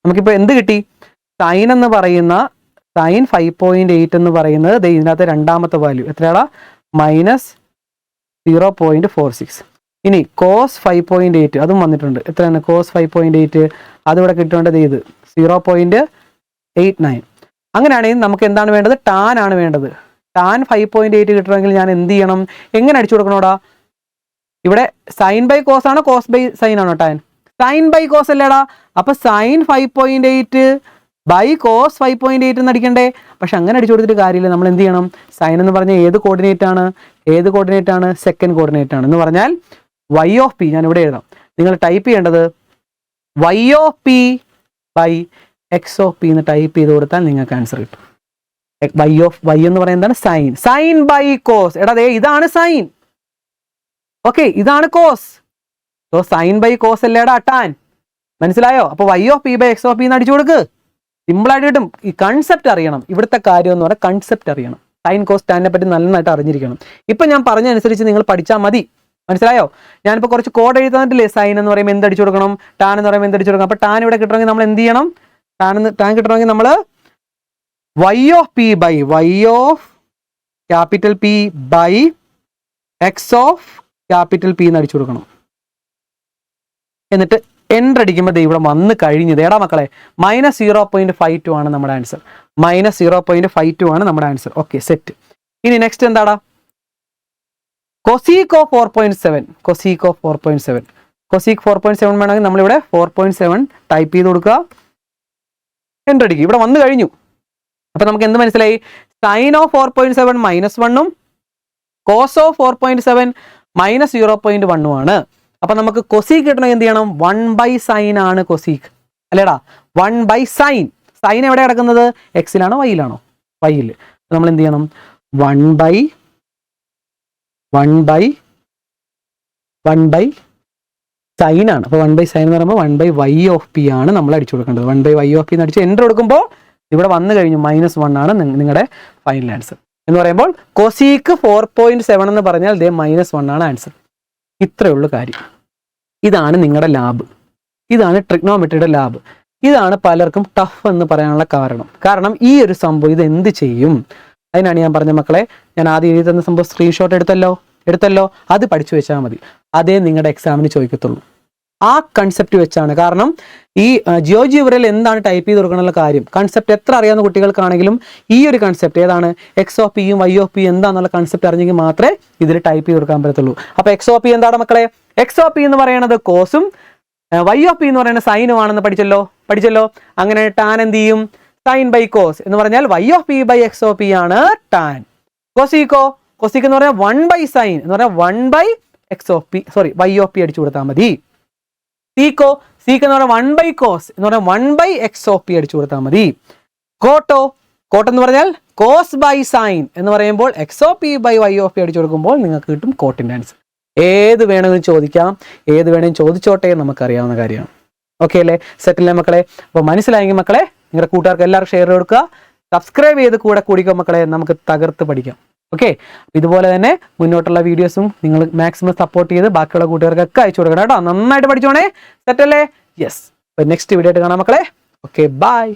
നമുക്കിപ്പോ എന്ത് കിട്ടി? സൈൻ എന്ന് പറയുന്ന സൈൻ 5.8 എന്ന് പറയുന്നത് ദേ ഇതിനകത്ത് രണ്ടാമത്തെ വാല്യൂ എത്രയാടാ? -0.46. ഇനി കോസ് 5.8 അതും വന്നിട്ടുണ്ട്. എത്രയാണ് കോസ് 5.8? അതിവിടെ കിട്ടേണ്ടത് ഇത് 0.89. അങ്ങനെയാണെങ്കിൽ നമുക്ക് എന്താണ് വേണ്ടത്? ടാൻ ആണ് വേണ്ടത്. ടാൻ 5.8 കിട്ടണമെങ്കിൽ ഞാൻ എന്ത് ചെയ്യണം? എങ്ങനെ അടിച്ചു കൊടുക്കണോടാ? ഇവിടെ സൈൻ ബൈ കോസ് ആണോ കോസ് ബൈ സൈൻ ആണോ ടാൻ? സൈൻ ബൈ കോസ് അല്ലേടാ. അപ്പൊ സൈൻ 5.8 ബൈ കോസ് 5.8 എന്ന് അടിക്കണ്ടേ? പക്ഷെ അങ്ങനെ അടിച്ചു കൊടുത്തിട്ട് കാര്യമില്ല. നമ്മൾ എന്ത് ചെയ്യണം? സൈൻ എന്ന് പറഞ്ഞാൽ ഏത് കോർഡിനേറ്റ് ആണ്? സെക്കൻഡ് കോർഡിനേറ്റ് ആണ്. എന്ന് പറഞ്ഞാൽ y ഓഫ് പി, ഞാൻ ഇവിടെ എഴുതാം. നിങ്ങൾ ടൈപ്പ് ചെയ്യേണ്ടത് y of P by X of P എന്ന് ടൈപ്പ് ചെയ്ത് കൊടുത്താൽ നിങ്ങൾക്ക് ആൻസർ കിട്ടും. y എന്ന് പറയുന്നത് സൈൻ. Sign by cos. എടാ ദേ ഇതാണ് സൈൻ. ഓക്കെ, ഇതാണ് cos. So sine by cos അല്ലേടാ ടാൻ. മനസ്സിലായോ? അപ്പൊ y of P by X of P എന്ന് അടിച്ചു കൊടുക്ക്. സിമ്പിൾ ആയിട്ട് കിട്ടും. ഈ കൺസെപ്റ്റ് അറിയണം. ഇവിടുത്തെ കാര്യം എന്ന് പറഞ്ഞാൽ കൺസെപ്റ്റ് അറിയണം. സൈൻ കോസ് ടാനിനെ പറ്റി നന്നായിട്ട് അറിഞ്ഞിരിക്കണം. ഇപ്പൊ ഞാൻ പറഞ്ഞ അനുസരിച്ച് നിങ്ങൾ പഠിച്ചാൽ മതി. മനസ്സിലായോ? ഞാനിപ്പോൾ കുറച്ച് കോഡ് എഴുതി തന്നിട്ടില്ലേ? സൈൻ എന്ന് പറയുമ്പോൾ എന്ത് അടിച്ചു കൊടുക്കണം, ടാൻ എന്ന് പറയുമ്പോൾ എന്ത് അടിച്ചു കൊടുക്കണം. അപ്പൊ ടാൻ ഇവിടെ കിട്ടണമെങ്കിൽ നമ്മൾ എന്ത് ചെയ്യണം? ടാൻ കിട്ടണമെങ്കിൽ നമ്മൾ y of P by y of capital P by X of capital P എന്ന് അടിച്ചു കൊടുക്കണം. എന്നിട്ട് എൻ്റർ അടിക്കുമ്പോൾ ഇവിടെ വന്ന് കഴിഞ്ഞത് ഏടാ മക്കളെ? -0.52 ആണ് നമ്മുടെ ആൻസർ. -0.52 ആണ് നമ്മുടെ ആൻസർ. Okay, set. ഇനി നെക്സ്റ്റ് എന്താടാ? Cosec of 4.7. കൊസീക് 4.7 വേണമെങ്കിൽ നമ്മളിവിടെ 4.7 ടൈപ്പ് ചെയ്ത് കൊടുക്കുക. എൻ്റർ അടിക്കുക. ഇവിടെ വന്നു കഴിഞ്ഞു. അപ്പൊ നമുക്ക് എന്ത് മനസ്സിലായി? സൈൻ ഓഫ് 4.7 -1 കോസ് ഓഫ് 4.7 -0.1 ആണ്. അപ്പൊ നമുക്ക് കൊസീക് കിട്ടണമെങ്കിൽ എന്ത് ചെയ്യണം? 1/sin ആണ് കൊസീക് അല്ലേടാ. 1/sin. സൈൻ എവിടെ കിടക്കുന്നത്? എക്സിലാണോ വൈയിലാണോ? വൈയിൽ. നമ്മൾ എന്ത് ചെയ്യണം? 1/sin ആണ്. അപ്പൊ 1/sin എന്ന് പറയുമ്പോൾ 1/y ഓഫ് പി ആണ് നമ്മൾ അടിച്ചു കൊടുക്കേണ്ടത്. 1/y ഓഫ് പി എന്ന് അടിച്ച് എൻ്റർ കൊടുക്കുമ്പോൾ ഇവിടെ വന്നു കഴിഞ്ഞു. -1 ആണ് നിങ്ങളുടെ ഫൈനൽ ആൻസർ. എന്ന് പറയുമ്പോൾ കൊസീക് 4.7 എന്ന് പറഞ്ഞാൽ ദേ -1 ആണ് ആൻസർ. ഇത്രയേ ഉള്ളൂ കാര്യം. ഇതാണ് നിങ്ങളുടെ ലാബ്. ഇതാണ് ട്രിഗ്നോമെട്രിയുടെ ലാബ്. ഇതാണ് പലർക്കും ടഫ് എന്ന് പറയാനുള്ള കാരണം ഈ ഒരു സംഭവം ഇത് എന്ത് ചെയ്യും? അതിനാണ് ഞാൻ പറഞ്ഞ മക്കളെ, ഞാൻ ആദ്യം എഴുതി തന്ന സംഭവം സ്ക്രീൻഷോട്ട് എടുത്തല്ലോ അത് പഠിച്ചു വെച്ചാൽ മതി. അതേ നിങ്ങളുടെ എക്സാമിന് ചോദിക്കത്തുള്ളൂ. ആ കൺസെപ്റ്റ് വെച്ചാണ്. കാരണം ഈ ജിയോജിബ്രയിൽ എന്താണ് ടൈപ്പ് ചെയ്ത് കൊടുക്കണമെന്നുള്ള കാര്യം കൺസെപ്റ്റ് എത്ര അറിയാവുന്ന കുട്ടികൾക്കാണെങ്കിലും ഈ ഒരു കൺസെപ്റ്റ് ഏതാണ് എക്സ് ഓഫ് പിയും വൈ ഓഫ് പി എന്താണെന്നുള്ള കൺസെപ്റ്റ് അറിഞ്ഞെങ്കിൽ മാത്രമേ ഇതിൽ ടൈപ്പ് ചെയ്ത് കൊടുക്കാൻ പറ്റത്തുള്ളൂ. അപ്പോൾ എക്സ് ഓഫ് പി എന്താണ് മക്കളെ? എക്സ് ഓഫ് പി എന്ന് പറയുന്നത് കോസും വൈ ഓഫ് പി എന്ന് പറയുന്നത് സൈനും ആണെന്ന് പഠിച്ചല്ലോ. അങ്ങനെ ടാൻ എന്ത് ചെയ്യും? സൈൻ ബൈ കോസ് എന്ന് പറഞ്ഞാൽ Y of P by X of P ആണ് ടാൻ. കൊസീക്ക് എന്ന് പറഞ്ഞാൽ 1/sin എന്ന് പറഞ്ഞാൽ 1/x of P Y of P അടിച്ചു കൊടുത്താൽ മതി. സീക്ക് എന്ന് പറഞ്ഞാൽ 1/cos എന്ന് പറഞ്ഞാൽ 1/x ഓഫ് പി അടിച്ചു കൊടുത്താൽ മതി. കോട്ട് എന്ന് പറഞ്ഞാൽ കോസ് ബൈ സൈൻ എന്ന് പറയുമ്പോൾ X of P by Y of P അടിച്ചു കൊടുക്കുമ്പോൾ നിങ്ങൾക്ക് കിട്ടും കോട്ടിൻ്റെ ആൻസർ. ഏത് വേണമെങ്കിലും ചോദിക്കാം, ഏത് വേണമെങ്കിലും ചോദിച്ചോട്ടെ, നമുക്കറിയാവുന്ന കാര്യമാണ്. ഓക്കെ അല്ലേ? സെറ്റില്ലേ മക്കളെ? അപ്പോൾ മനസ്സിലായെങ്കിൽ മക്കളെ നിങ്ങളുടെ കൂട്ടുകാർക്ക് എല്ലാവർക്കും ഷെയർ കൊടുക്കുക, സബ്സ്ക്രൈബ് ചെയ്ത് കൂടിക്കോ മക്കളെ, നമുക്ക് തകർത്ത് പഠിക്കാം. ഓക്കെ, ഇതുപോലെ തന്നെ മുന്നോട്ടുള്ള വീഡിയോസും നിങ്ങൾ മാക്സിമം സപ്പോർട്ട് ചെയ്ത് ബാക്കിയുള്ള കൂട്ടുകാർക്കൊക്കെ അയച്ചു കൊടുക്കണം കേട്ടോ. നന്നായിട്ട് പഠിച്ചോണേ. സെറ്റല്ലേ? യെസ്. അപ്പോൾ നെക്സ്റ്റ് വീഡിയോ ആയിട്ട് കാണാം മക്കളെ. Okay, by.